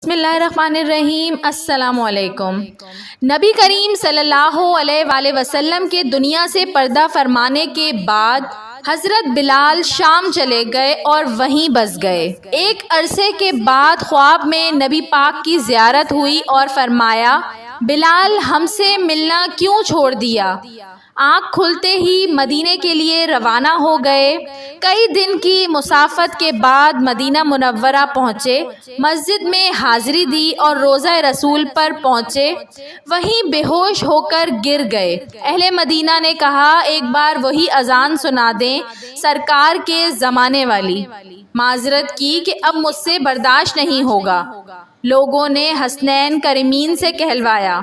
بسم اللہ الرحمن الرحیم۔ السلام علیکم۔ نبی کریم صلی اللہ علیہ وآلہ وسلم کے دنیا سے پردہ فرمانے کے بعد حضرت بلال شام چلے گئے اور وہیں بس گئے۔ ایک عرصے کے بعد خواب میں نبی پاک کی زیارت ہوئی اور فرمایا، بلال ہم سے ملنا کیوں چھوڑ دیا؟ آنکھ کھلتے ہی مدینے کے لیے روانہ ہو گئے۔ کئی دن کی مسافت کے بعد مدینہ منورہ پہنچے، مسجد میں حاضری دی اور روضہ رسول پر پہنچے، وہیں بے ہوش ہو کر گر گئے۔ اہل مدینہ نے کہا، ایک بار وہی اذان سنا دیں سرکار کے زمانے والی۔ معذرت کی کہ اب مجھ سے برداشت نہیں ہوگا۔ لوگوں نے حسنین کریمین سے کہلوایا۔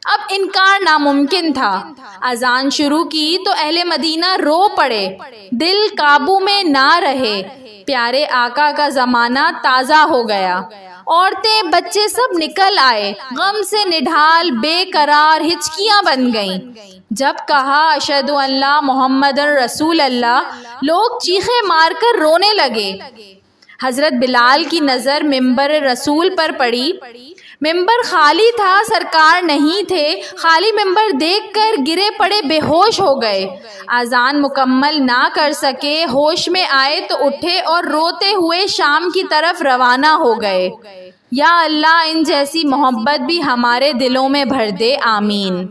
اب انکار ناممکن تھا۔ اذان شروع کی تو اہل مدینہ رو پڑے، دل قابو میں نہ رہے۔ پیارے آقا کا زمانہ تازہ ہو گیا۔ عورتیں بچے سب نکل آئے، غم سے نڈھال بے قرار ہچکیاں بن گئیں۔ جب کہا اشہد ان لا محمد رسول اللہ، لوگ چیخیں مار کر رونے لگے۔ حضرت بلال کی نظر ممبر رسول پر پڑی۔ ممبر خالی تھا، سرکار نہیں تھے۔ خالی ممبر دیکھ کر گرے پڑے بے ہوش ہو گئے۔ اذان مکمل نہ کر سکے، ہوش میں آئے تو اٹھے اور روتے ہوئے شام کی طرف روانہ ہو گئے۔ یا اللہ ان جیسی محبت بھی ہمارے دلوں میں بھر دے، آمین۔